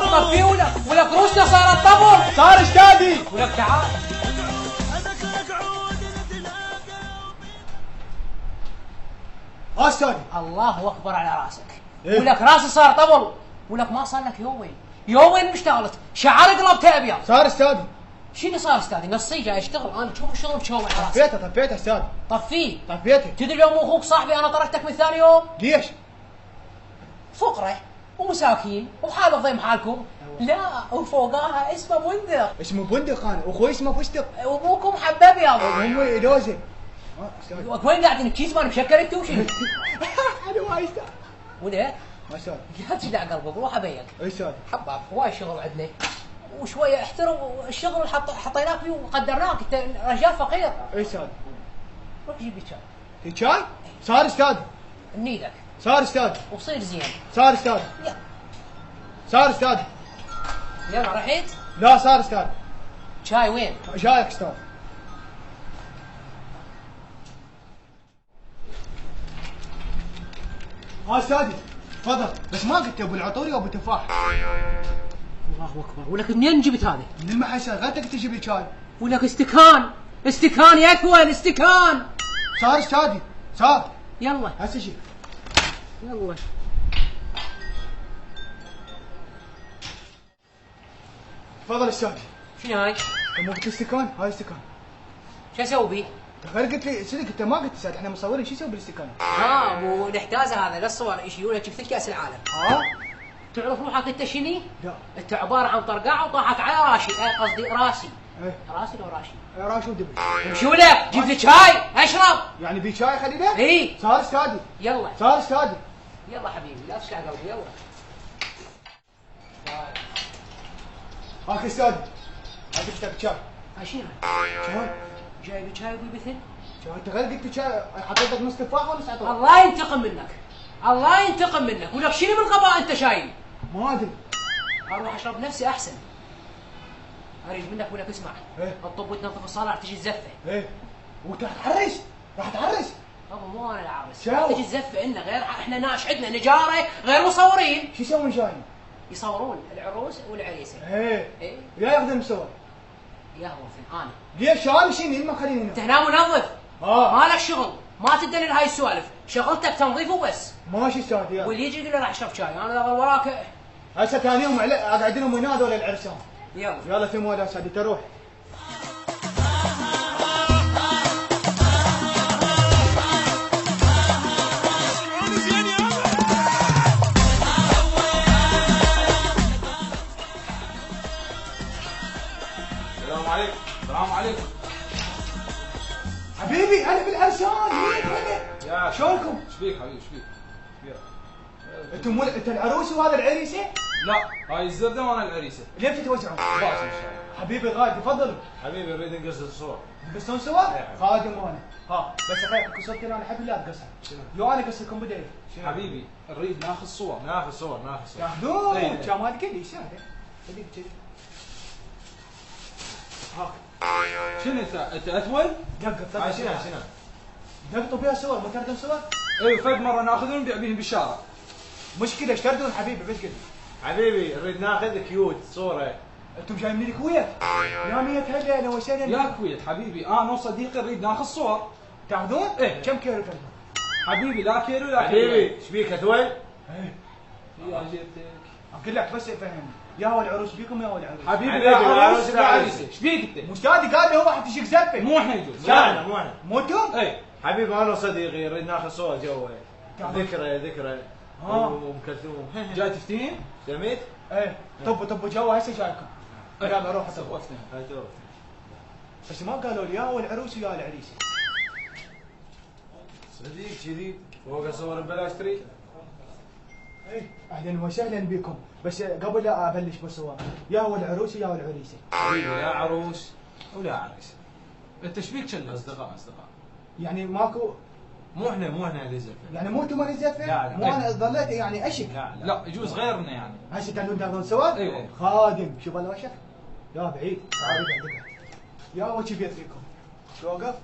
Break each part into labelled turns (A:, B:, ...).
A: طفيه ولك روسنا صارت طبل.
B: صار استاذي.
A: ولك تعال.
B: استاذي.
A: الله اكبر على راسك.
B: إيه؟
A: ولك راسي صار طبل. ولك ما صار لك يومين مشتغلت، شعري قلبتها ابيض.
B: صار استاذي.
A: شنو صار استاذي؟ نصي جاي اشتغل انا، تشوف الشغل مشوه على راسي.
B: طفيته استاذ.
A: طفيه.
B: طفيته.
A: تدري لو مو اخوك صاحبي انا طردتك من ثاني يوم؟
B: ليش؟
A: فقره ومساكين وحال ضيم حالكم. لا وفوقاها اسمه بندق.
B: اسمه بندق انا، واخوي اسمه فستق.
A: وابوكم حب ابيض.
B: وامي لوزه. استاذ.
A: وين قاعدين كيس مال مشكل انتو شنو؟
B: انا وايد استاذ.
A: وليه؟
B: ما استاذ.
A: لا تدع قلبك روح ابيك.
B: اي استاذ.
A: حباب هواي شغل عندنا وشويه احترم الشغل اللي حطيناك فيه وقدرناك، انت رجال فقير.
B: اي استاذ.
A: روح جيب لي شاي.
B: في شاي؟ صار استاذ.
A: بنيدك
B: صار استاذ.
A: وصير زين.
B: صار استاذ.
A: يلا
B: صار استاذ.
A: يلا رحيت؟
B: لا صار استاذ.
A: شاي وين؟
B: جايك استاذ. ها استاذي تفضل، بس ما قلت ابو العطوري وابو تفاح.
A: الله اكبر. ولك منين جبت هذا؟
B: من المحل غيرتك تجيب لي شاي.
A: ولك استكان يكون استكان.
B: صار استاذي صار.
A: يلا
B: هسه شي.
A: يلا
B: تفضل استاذي.
A: شنو هاي؟
B: مو قلت استكان؟ هاي استكان.
A: شو اسوي بيه؟
B: غير قلت لي صدق انت ما قلت استاذ احنا مصورين شو يسوي بالاستكان؟
A: مو نحتاجه هذا للصور يشيلوا لك مثل كاس العالم. تعرف روحك انت شني؟
B: لا.
A: انت عباره عن طرقعه وطاحت على راشي، قصدي راسي.
B: ايه
A: راسي لو راشي؟
B: راشي ودبل.
A: شو لك؟ جيب لي شاي اشرب.
B: يعني بي شاي خلينا؟
A: اي
B: صار استاذي.
A: يلا
B: صار استاذي.
A: يلا حبيبي لا تشلع قلبي. يلا
B: هاك استاذي. هاك اشتاق شاي.
A: هاي شنو؟
B: شاي.
A: جايب شاي وبالمثل؟
B: شاي انت غير قلت لي شاي حطيت لك نص تفاح ونص عطور.
A: الله ينتقم منك. الله ينتقم منك. ولك شنو من غباء انت شايل؟
B: ما ادري.
A: اروح اشرب نفسي احسن. اريد منك ولك اسمع.
B: ايه.
A: الطب وتنظف الصاله راح تجي الزفه.
B: ايه. وانت راح تعرس؟ راح تعرس؟
A: بابا مو انا العرس.
B: شو؟
A: راح تجي الزفه إلنا غير احنا ناش عندنا نجاره غير مصورين.
B: شو يسوون شايين؟
A: يصورون العروس والعريسه.
B: ايه.
A: ايه.
B: يا ياخذ المصور.
A: يا هو فين انا؟
B: ليش انا شيني ما خليني
A: انت
B: هنا؟
A: هنا منظف.
B: اه.
A: ما لك شغل، ما تدلل هاي السوالف، شغلتك تنظيف وبس.
B: ماشي استاذ يلا.
A: واللي يجي يقول له راح اشرب شاي، انا اظل وراك.
B: هسه ثاني يوم اقعد لهم هنا هذول العرسان.
A: يلا
B: يلا في مود استاذ تروح.
C: السلام عليكم. السلام عليكم.
B: حبيبي انا بالعرسان.
C: يا
B: شلونكم؟
C: ايش فيك حبيبي ايش فيك؟
B: انتم انت العروسي وهذا العريسه؟
C: لا هاي الزردة وانا العريسه.
B: ليه بتتوزعون؟
C: باص ان شاء الله.
B: حبيبي الغالي تفضلوا.
C: حبيبي نريد نقص الصور.
B: تقصون سوا؟
C: إيه.
B: خادم وانا. ها بس اخي قصتي انا حبيبي لا تقصها. يو انا قصكم بديل.
C: حبيبي نريد ناخذ صور. ناخذ صور.
B: ياخذون
C: إيه.
B: كان مالك اللي يساعده. خليك كذي. ها
C: شنو انت اتول؟
B: دق
C: هاي شنو
B: دقطوا فيها صور ما تردون صور؟
C: اي فد مره ناخذهم نبيع بهم بالشارع.
B: مشكله ايش تردون حبيبي بس كذا.
D: حبيبي نريد ناخذ كيوت صورة.
B: انتم جايين من الكويت؟ يا ميت هلا انا وسهلا.
C: يا كويت حبيبي انا وصديقي نريد ناخذ صور.
B: تاخذون؟
C: إيه.
B: كم كيلو تاخذون؟
C: حبيبي لا كيلو لا
D: حبيبي
C: كيلو.
D: ايش بيك اتول؟
B: ايه
C: يا جدك.
B: اقول لك بس فهمني. يا هو العروس بيكم يا هو العروس.
C: حبيبي
D: حبيبي،
C: لا
D: لا
C: عروس
D: عروس
C: لا
D: لا
C: عريسه. ايش فيك انت؟
B: مستاذي قال لي هو راح تشيك زفه.
C: مو احنا يجوز.
D: لا لا مو انا.
B: مو انتم؟
C: اي
D: حبيبي انا وصديقي نريد ناخذ صور جوا. ذكرى ام كلثوم.
C: جاي تفتين؟
D: سميت؟
B: ايه طب جوا هسه جايكم. يلا روح طب.
C: سوفتنا.
D: هاي تو.
B: بس ما قالوا لي يا هو العروس ويا العريس.
D: صديق كذي فوق صور ببلاش تريد؟
B: ايه اهلا وسهلا بكم، بس قبل لا ابلش بالصور يا هو العروس ويا هو العريسه.
D: حبيبي لا عروس ولا عريس.
C: انت ايش فيك كلنا؟
D: اصدقاء.
B: يعني ماكو،
D: مو احنا اللي زفه.
B: يعني مو انتم اللي زفه؟
D: لا، لا.
B: مو انا ظليت يعني اشك.
D: لا
C: لا يجوز غيرنا يعني.
B: هسه تاخذون صور؟
C: ايوه.
B: خادم شوف الله وشك. يا بعيد تعال اقعد. يا وجه بيت فيكم. شو وقف؟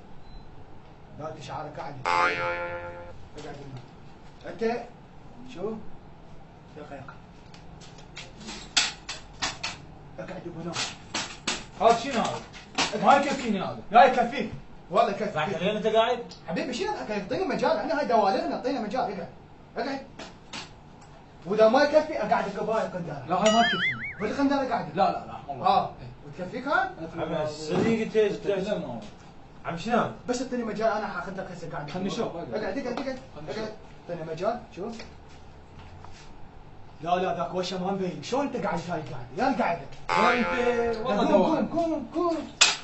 B: لا انت شعرك قاعد. اقعد هنا. انت شو؟ يقا اقعد هنا.
C: هذا شنو هذا؟ ما يكفيني هذا.
B: لا يكفيك والله يكفيك.
D: راح لين انت قاعد؟
B: حبيبي شيل اعطيني مجال، احنا هاي دوالغنا، اعطينا مجال. اقعد. واذا ما يكفي اقعد قبايل قنداره.
C: لا هاي ما تكفيني.
B: بالقنداره قاعد.
C: لا والله.
B: وتكفيك هاي؟
D: عم صديق انت عم شنو؟
B: بس اعطيني مجال انا حاخذك هسه قاعد.
C: خلني اشوف.
B: اقعد. اعطيني مجال شوف. لا ذاك وشه ما مبين، شلون انت قاعد هاي قاعد؟ يا قاعدك.
C: انت والله
B: قوم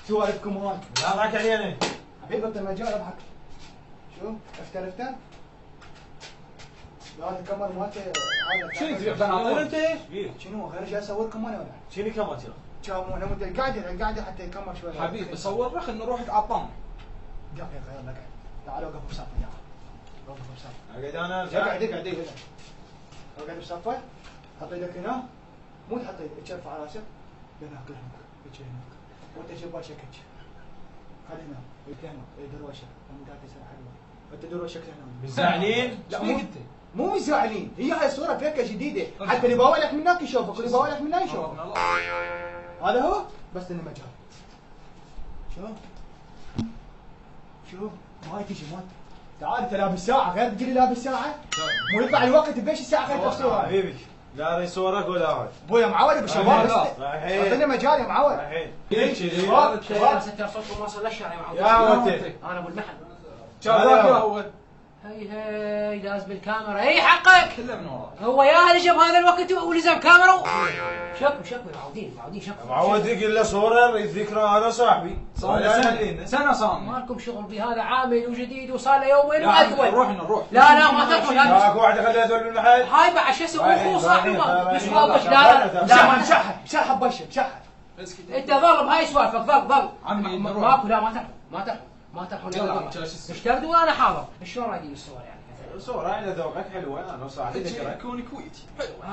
B: سوالفكم هاي.
D: لا ضحك علينا.
B: حبيبي اعطي مجال اضحك. شوف افترفته. لا الكاميرا مالته
C: شنو تبي بناطيل
D: انت ايش بيك؟
B: شنو غير جاي اصوركم انا ولا؟
D: شنو كم ترى؟
B: كم انا مدري قاعد حتى يكمل شوي.
C: حبيبي صور لك انه روحك عطام.
B: دقيقة يلا اقعد. تعال وقف بصفة يا وقف بصفة.
D: اقعد انا
B: اقعد بصفة. حط ايدك هنا. مو تحط ايدك تشرف على راسك. هناك هناك. وانت شوف وشك هيك. خلي هنا. هنا دور وشك. انت قاعد تسرح حلوة. انت دور وشك هنا.
D: مزعلين؟
C: لا
B: مو مزعلين، هي هاي الصورة فيكة جديدة، حتى اللي باولك من هناك يشوفك واللي باولك من هنا يشوفك. هذا هو بس انه مجال. شوف ما تجي ما تعال انت لابس ساعة غير تجي لي لابس ساعة؟ مو يطلع الوقت بيش الساعة خليك تصورها.
D: حبيبي لا يصورك ولا واحد.
B: ابويا معود ابو شباب اعطيني مجال يا معود.
D: الحين
B: شباب
A: ستر صوتكم واصل للشارع يا معود.
D: يا ولدي
A: انا ابو المحل.
C: شافك يا اول.
A: هي داز بالكاميرا. اي حقك.
C: كله من وراك.
A: هو يا اللي جاب هذا الوقت ولزم كاميرا. شكو معودين شكو.
D: معود يقول له صورة الذكرى انا صاحبي.
C: سنة صار.
A: ما لكم شغل بهذا عامل وجديد وصار له يومين
C: لا
A: وأدول.
C: نروح.
A: لا ما تدخل هذا.
D: ماكو واحد خليه يدور بالمحل.
A: هاي بعد شو اسوي اخوه صاحبي مش واضح.
B: لا مشحب بوشك مشحب.
A: انت ظل بهاي سوالفك ظل
C: عمي
A: ماكو. لا ما تروح
C: يلا
A: اشترد وانا حاضر. شلون رايدين الصور يعني؟
D: صورة على ذوقك حلوة انا صاحبي ذكرى.
C: كوني كويتي.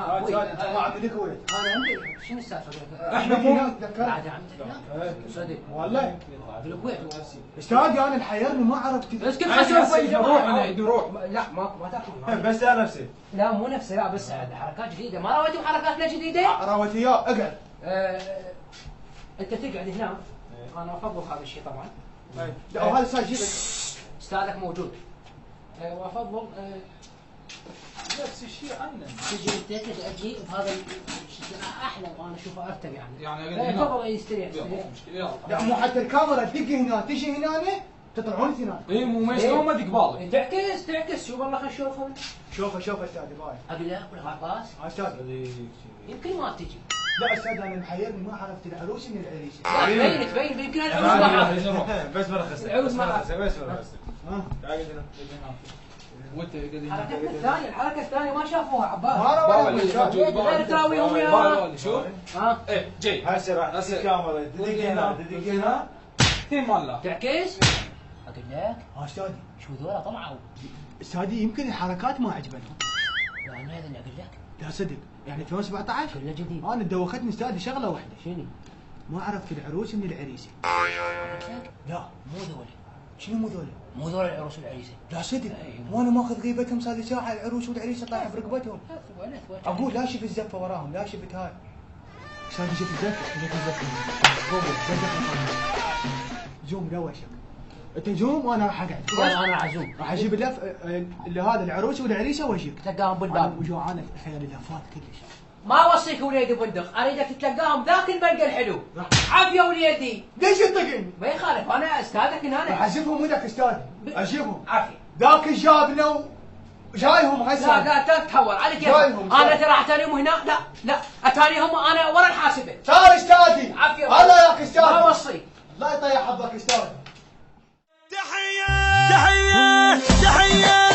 B: انت ما عندك الكويت.
A: انا عندي شنو السالفه؟
B: احنا مو
A: بعد عندنا صدق
B: والله
A: بالكويت.
B: استاذي انا الحيرني ما عرفت.
A: بس كيف حسوي
C: نروح.
A: لا ما تاكل.
D: بس انا نفسي.
A: لا مو نفسه. لا بس حركات جديده. ما راويتوا حركاتنا جديده؟
B: راويت اياه اقعد.
A: انت تقعد هنا. انا افضل هذا الشيء طبعا.
B: لا وهذا صار جيبك.
A: استاذك موجود. وافضل
C: نفس الشيء عنا.
A: تجي انت تجي بهذا احلى وانا اشوفه ارتب يعني.
C: يعني
A: تفضل يستريح.
B: لا مو حتى الكاميرا تدق هنا تجي هنا تطلعون اثنين.
C: اي مو ما يسلون ما دق بالك.
A: تعكس شوف والله خلينا نشوفهم.
B: شوف استاذي باي.
A: اقول لك ولا عباس
B: استاذ
A: يمكن ما تجي.
B: لا استاذ انا محيرني ما عرفت العروس من العريس.
A: لا تبين يمكن العروس ما عرفت.
D: بس مرخص.
A: العروس ما عرفت.
D: بس مرخص. تعال هنا.
C: وانت
A: الحركه الثانيه ما شافوها عباس.
B: ما
A: غير تراويهم يا
C: شوف.
A: ها
C: ايه جاي.
D: هسه راح تدق كاميرا تدق هنا
C: تيم مال
A: تعكس. اقول لك
B: استاذي
A: شو ذولا طلعوا.
B: استاذي يمكن الحركات ما عجبتهم.
A: لا انا هذا اللي اقول لك.
B: لا صدق يعني 2017
A: كله جديد.
B: انا دوختني استاذي شغله واحده.
A: شنو؟
B: ما عرفت العروس من العريسه. لا
A: مو ذول.
B: شنو مو ذولا؟
A: مو ذول العروس والعريسه.
B: لا صدق وانا ماخذ غيبتهم صار لي ساعه العروس والعريسه طايحه برقبتهم. اقول لا شفت الزفه وراهم لا شفت هاي. استاذي شفت الزفه زوم روشك. انت زوم وانا راح اقعد.
A: انا عزوم.
B: راح اجيب اللف اللي هذا العروس والعريسه واجيك.
A: تلقاهم بالباب.
B: وجوعان خيال اللفات كلش.
A: ما اوصيك وليدي بندق، اريدك تلقاهم ذاك البلقه الحلو. عافيه وليدي.
B: ليش تطقني؟
A: ما يخالف انا استاذك هنا.
B: راح اجيبهم ولك استاذ اجيبهم.
A: عافيه.
B: ذاك جابنا وجايهم هسه.
A: لا تتهور على كيفك. انا ترى اتانيهم هنا. لا اتانيهم انا ورا الحاسبه.
B: صار استاذي.
A: عافيه.
B: هلا ياك استاذ.
A: ما اوصيك.
B: الله يطيح حظك استاذ.
E: تحية